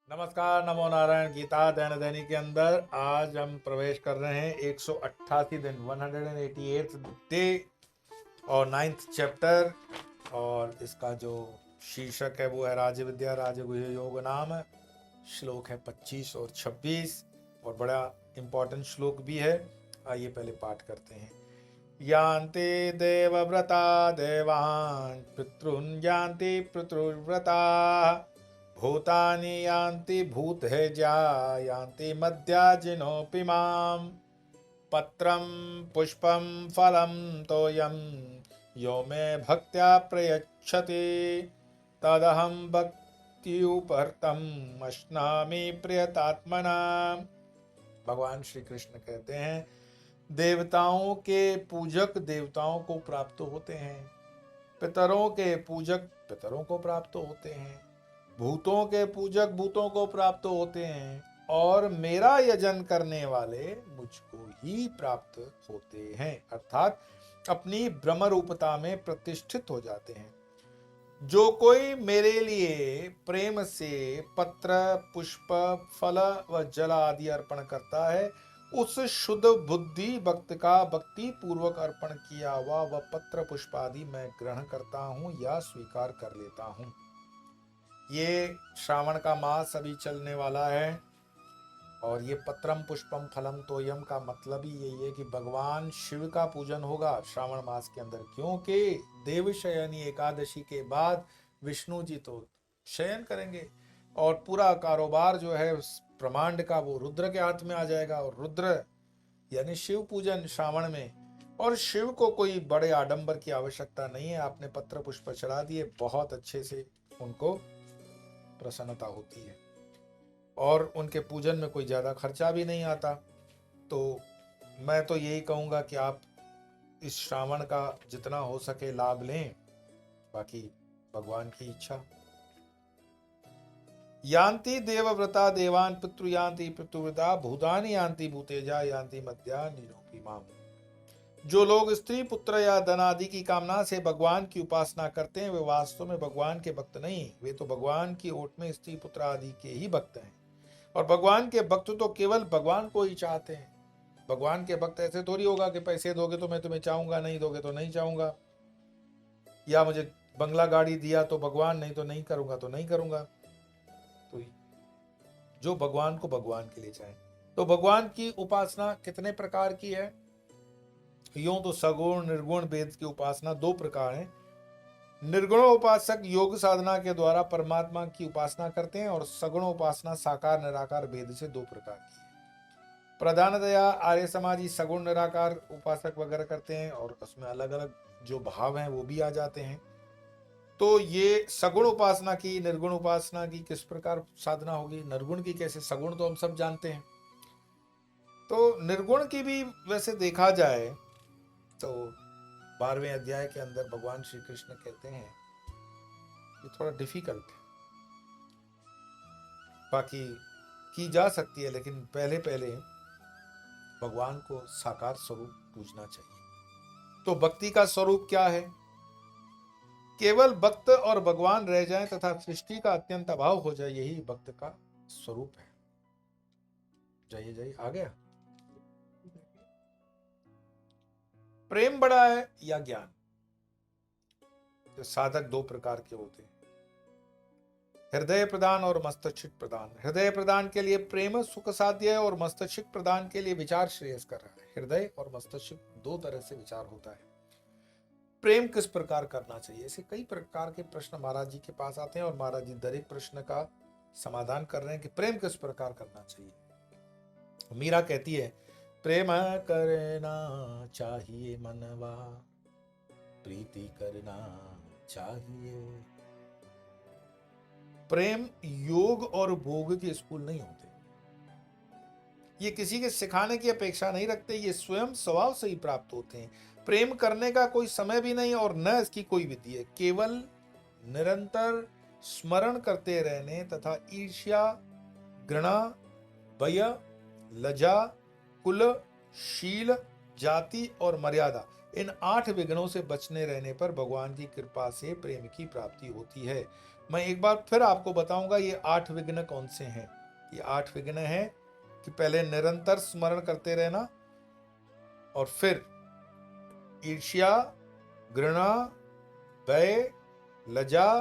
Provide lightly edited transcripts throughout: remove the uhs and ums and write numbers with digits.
नमस्कार, नमो नारायण। गीता दैनिक दैनिक के अंदर आज हम प्रवेश कर रहे हैं 188 दिन 188th डे और 9th चैप्टर। और इसका जो शीर्षक है वो है राज विद्या राजगुह योग नाम। श्लोक है 25 और 26 और बड़ा इम्पोर्टेंट श्लोक भी है। आइए पहले पाठ करते हैं। यान्ति देवव्रता देवान् पितॄन् यान्ति पितृव्रता भूतानि यान्ति भूतेजा यान्ति मद्याजिनोऽपि माम् पत्रं पुष्पं फलं तोयं यो मे भक्त्या प्रयच्छति तदहं भक्त्युपहर्तम् अश्नामि प्रियतात्मना। भगवान श्री कृष्ण कहते हैं, देवताओं के पूजक देवताओं को प्राप्त होते हैं, पितरों के पूजक पितरों को प्राप्त होते हैं, भूतों के पूजक भूतों को प्राप्त होते हैं और मेरा यजन करने वाले मुझको ही प्राप्त होते हैं, अर्थात अपनी ब्रह्म रूपता में प्रतिष्ठित हो जाते हैं। जो कोई मेरे लिए प्रेम से पत्र पुष्प फल व जल आदि अर्पण करता है, उस शुद्ध बुद्धि भक्त का भक्ति पूर्वक अर्पण किया हुआ वह पत्र पुष्प आदि मैं ग्रहण करता हूँ या स्वीकार कर लेता हूँ। ये श्रावण का मास अभी चलने वाला है और ये पत्रम पुष्पम फलम तोयम का मतलब ही यही है कि भगवान शिव का पूजन होगा श्रावण मास के अंदर, क्योंकि देवशयनी एकादशी के बाद विष्णु जी तो शयन करेंगे और पूरा कारोबार जो है ब्रह्मांड का वो रुद्र के हाथ में आ जाएगा। और रुद्र यानी शिव पूजन श्रावण में, और शिव को कोई बड़े आडंबर की आवश्यकता नहीं है। आपने पत्र पुष्प चढ़ा दिए, बहुत अच्छे से उनको प्रसन्नता होती है और उनके पूजन में कोई ज़्यादा खर्चा भी नहीं आता। तो मैं तो यही कहूँगा कि आप इस श्रावण का जितना हो सके लाभ लें, बाकी भगवान की इच्छा। यान्ति देवव्रता देवान पितृ यान्ति पितृव्रता भूतानि यान्ति भूतेजा यान्ति मद्या निरोपी माम। जो लोग स्त्री पुत्र या धन आदि की कामना से भगवान की उपासना करते हैं वे वास्तव में भगवान के भक्त नहीं, वे तो भगवान की ओट में स्त्री पुत्र आदि के ही भक्त हैं। और भगवान के भक्त तो केवल भगवान को ही चाहते हैं। भगवान के भक्त ऐसे थोड़ी होगा कि पैसे दोगे तो मैं तुम्हें चाहूंगा, नहीं दोगे तो नहीं चाहूंगा, या मुझे बंगला गाड़ी दिया तो भगवान, नहीं तो नहीं करूंगा तो नहीं करूंगा। तो जो भगवान को भगवान के लिए चाहे। तो भगवान की उपासना कितने प्रकार की है? यूं तो सगुण निर्गुण वेद की उपासना दो प्रकार है। निर्गुण उपासक योग साधना के द्वारा परमात्मा की उपासना करते हैं और सगुण उपासना साकार निराकार भेद से दो प्रकार की है। प्रधानतया आर्य समाजी सगुण निराकार उपासक वगैरह करते हैं और उसमें अलग अलग जो भाव हैं वो भी आ जाते हैं। तो ये सगुण उपासना की, निर्गुण उपासना की किस प्रकार साधना होगी, निर्गुण की कैसे, सगुण तो हम सब जानते हैं। तो निर्गुण की भी वैसे देखा जाए तो 12वें अध्याय के अंदर भगवान श्री कृष्ण कहते हैं ये थोड़ा डिफिकल्ट है, बाकी की जा सकती है, लेकिन पहले पहले भगवान को साकार स्वरूप पूजना चाहिए। तो भक्ति का स्वरूप क्या है? केवल भक्त और भगवान रह जाएं तथा सृष्टि का अत्यंत अभाव हो जाए, यही भक्त का स्वरूप है। जाइए जाइए, आ गया। प्रेम बड़ा है या ज्ञान? तो साधक दो प्रकार के होते हैं, हृदय प्रदान और मस्तक प्रदान। हृदय प्रदान के लिए प्रेम सुख साध्य है और मस्तक प्रदान के लिए विचार श्रेयस कर रहा है। हृदय और मस्तक दो तरह से विचार होता है। प्रेम किस प्रकार करना चाहिए, ऐसे कई प्रकार के प्रश्न महाराज जी के पास आते हैं और महाराज जी दर एक प्रश्न का समाधान कर रहे हैं कि प्रेम किस प्रकार करना चाहिए। मीरा कहती है, प्रेम करना चाहिए मनवा, प्रीति करना चाहिए। प्रेम योग और भोग के स्कूल नहीं होते, ये किसी के सिखाने की अपेक्षा नहीं रखते, ये स्वयं स्वभाव से ही प्राप्त होते हैं। प्रेम करने का कोई समय भी नहीं और न इसकी कोई विधि है, केवल निरंतर स्मरण करते रहने तथा ईर्ष्या घृणा भय लज्जा कुल शील जाति और मर्यादा, इन 8 विघ्नों से बचने रहने पर भगवान की कृपा से प्रेम की प्राप्ति होती है। मैं एक बार फिर आपको बताऊंगा ये 8 विघ्न कौन से हैं। ये 8 विघ्न हैं कि पहले निरंतर स्मरण करते रहना, और फिर ईर्ष्या, घृणा, भय, लज्जा,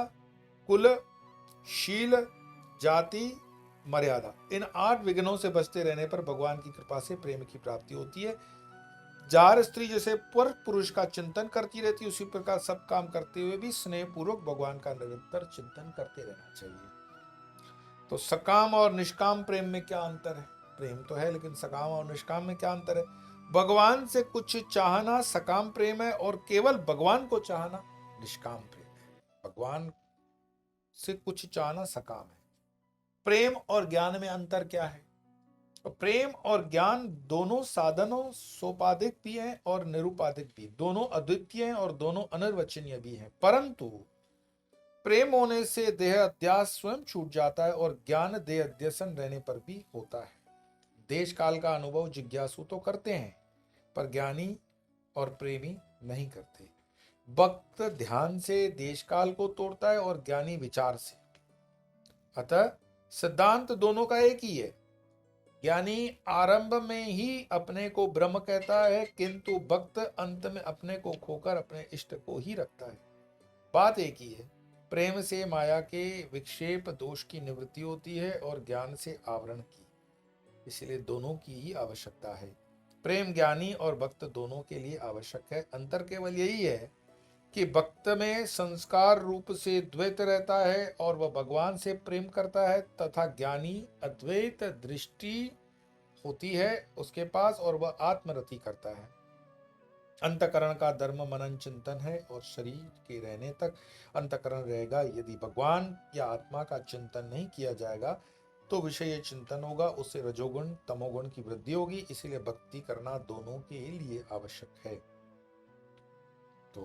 कुल, शील, जाति, मर्यादा, इन 8 विघ्नों से बचते रहने पर भगवान की कृपा से प्रेम की प्राप्ति होती है। जार स्त्री जैसे पर पुरुष का चिंतन करती रहती है, उसी प्रकार सब काम करते हुए भी स्नेह पूर्वक भगवान का निरंतर चिंतन करते रहना चाहिए। तो सकाम और निष्काम प्रेम में क्या अंतर है? प्रेम तो है, लेकिन सकाम और निष्काम में क्या अंतर है? भगवान से कुछ चाहना सकाम प्रेम है, और केवल भगवान को चाहना निष्काम प्रेम है। भगवान से कुछ चाहना सकाम है। प्रेम और ज्ञान में अंतर क्या है? प्रेम और ज्ञान दोनों साधनों सोपाधिक भी हैं और निरुपाधिक भी, दोनों अद्वितीय हैं और दोनों अनिर्वचनीय भी हैं। परंतु प्रेम होने से देह अध्यास स्वयं छूट जाता है, और ज्ञान देह अध्यसन रहने पर भी होता है। देश काल का अनुभव जिज्ञासु तो करते हैं, पर ज्ञानी और प्रेमी नहीं करते। भक्त ध्यान से देश काल को तोड़ता है और ज्ञानी विचार से। अतः सिद्धांत दोनों का एक ही है। ज्ञानी आरंभ में ही अपने को ब्रह्म कहता है, किंतु भक्त अंत में अपने को खोकर अपने इष्ट को ही रखता है। बात एक ही है। प्रेम से माया के विक्षेप दोष की निवृत्ति होती है और ज्ञान से आवरण की, इसलिए दोनों की ही आवश्यकता है। प्रेम ज्ञानी और भक्त दोनों के लिए आवश्यक है। अंतर केवल यही है कि भक्त में संस्कार रूप से द्वैत रहता है और वह भगवान से प्रेम करता है, तथा ज्ञानी अद्वैत दृष्टि होती है उसके पास और वह आत्मरति करता है। अंतकरण का धर्म मनन चिंतन है, और शरीर के रहने तक अंतकरण रहेगा। यदि भगवान या आत्मा का चिंतन नहीं किया जाएगा तो विषय चिंतन होगा, उससे रजोगुण तमोगुण की वृद्धि होगी। इसीलिए भक्ति करना दोनों के लिए आवश्यक है। तो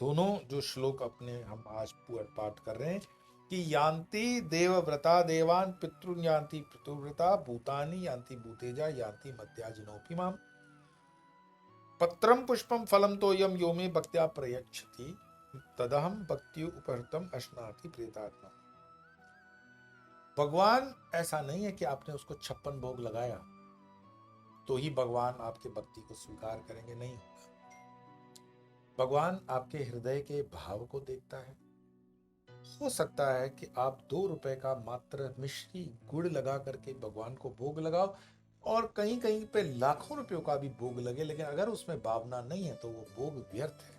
दोनों जो श्लोक अपने हम आज पाठ कर रहे हैं कि यान्ति देवव्रता देवान, पितृन यान्ति पितृव्रता, भूतानि यान्ति भूतेजा, यान्ति मद्याजिनोऽपि माम, पत्रम पुष्पम फलम तोयम यो मे भक्त्या प्रयच्छति, तदहम भक्ति उपहृतम अश्नाति प्रेतात्मा। भगवान ऐसा नहीं है कि आपने उसको 56 भोग लगाया तो ही भगवान आपके भक्ति को स्वीकार करेंगे, नहीं। भगवान आपके हृदय के भाव को देखता है। हो सकता है कि आप 2 रुपए का मात्र मिश्री गुड़ लगा करके भगवान को भोग लगाओ, और कहीं कहीं पे लाखों रुपयों का भी भोग लगे, लेकिन अगर उसमें भावना नहीं है तो वो भोग व्यर्थ है।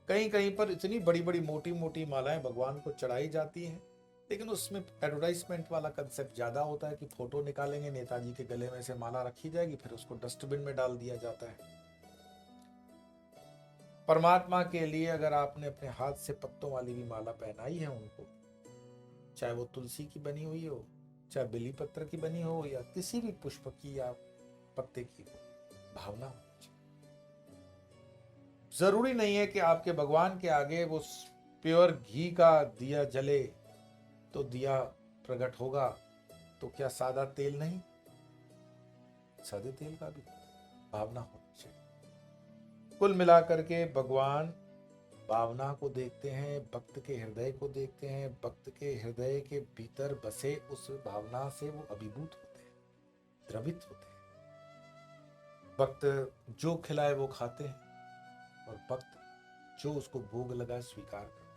कहीं कहीं पर इतनी बड़ी बड़ी मोटी मोटी मालाएं भगवान को चढ़ाई जाती हैं, लेकिन उसमें एडवर्टाइजमेंट वाला कंसेप्ट ज्यादा होता है कि फोटो निकालेंगे, नेताजी के गले में से माला रखी जाएगी, फिर उसको डस्टबिन में डाल दिया जाता है। परमात्मा के लिए अगर आपने अपने हाथ से पत्तों वाली भी माला पहनाई है उनको, चाहे वो तुलसी की बनी हुई हो, चाहे बेली पत्र की बनी हो, या किसी भी पुष्प की या पत्ते की हो, भावना होनी चाहिए। जरूरी नहीं है कि आपके भगवान के आगे वो प्योर घी का दिया जले तो दिया प्रकट होगा, तो क्या सादा तेल नहीं? सादे तेल का भी भावना होनी चाहिए। कुल मिलाकर के भगवान भावना को देखते हैं, भक्त के हृदय को देखते हैं। भक्त के हृदय के भीतर बसे उस भावना से वो अभिभूत होते हैं, द्रवित होते हैं। भक्त जो खिलाए वो खाते हैं, और भक्त जो उसको भोग लगाए स्वीकार करते हैं।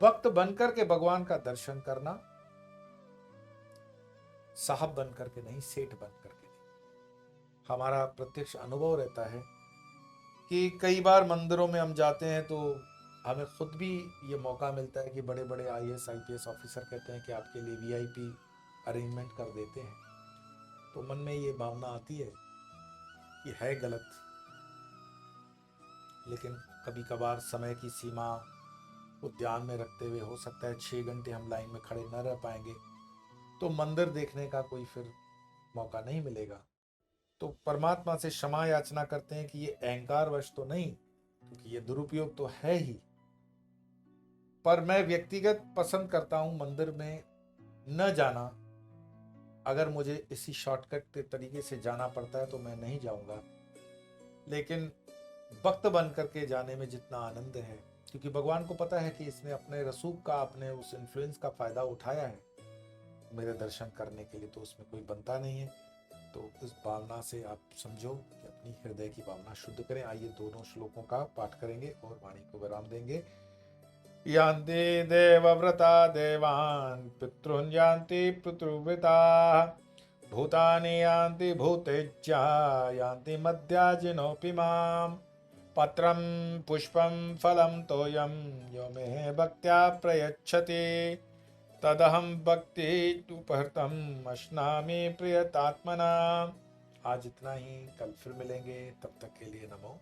भक्त बनकर के भगवान का दर्शन करना, साहब बनकर के नहीं, सेठ बनकर के नहीं। हमारा प्रत्यक्ष अनुभव रहता है कि कई बार मंदिरों में हम जाते हैं तो हमें खुद भी ये मौका मिलता है कि बड़े बड़े IAS IPS ऑफिसर कहते हैं कि आपके लिए VIP अरेंजमेंट कर देते हैं, तो मन में ये भावना आती है कि है गलत, लेकिन कभी कभार समय की सीमा को ध्यान में रखते हुए हो सकता है 6 घंटे हम लाइन में खड़े न रह पाएंगे, तो मंदिर देखने का कोई फिर मौका नहीं मिलेगा। तो परमात्मा से क्षमा याचना करते हैं कि ये अहंकारवश तो नहीं, क्योंकि ये दुरुपयोग तो है ही, पर मैं व्यक्तिगत पसंद करता हूं मंदिर में न जाना। अगर मुझे इसी शॉर्टकट तरीके से जाना पड़ता है तो मैं नहीं जाऊंगा, लेकिन भक्त बन करके जाने में जितना आनंद है क्योंकि भगवान को पता है कि इसने अपने रसूख का, अपने उस इन्फ्लुएंस का फायदा उठाया है मेरे दर्शन करने के लिए, तो उसमें कोई बनता नहीं है। तो इस भावना से आप समझो कि अपनी हृदय की भावना शुद्ध करें। आइए दोनों श्लोकों का पाठ करेंगे और वाणी को विराम देंगे। यान्ति देवव्रता देवान् पितॄन् यान्ति पितृव्रताः भूतानि यान्ति भूतेज्या यान्ति मद्याजिनोऽपि माम् पत्रं पुष्पं फलं तोयं यो मे भक्त्या प्रयच्छति तदहं भक्ति उपहृतम् अश्नामि प्रियतात्मना। आज इतना ही, कल फिर मिलेंगे, तब तक के लिए नमो।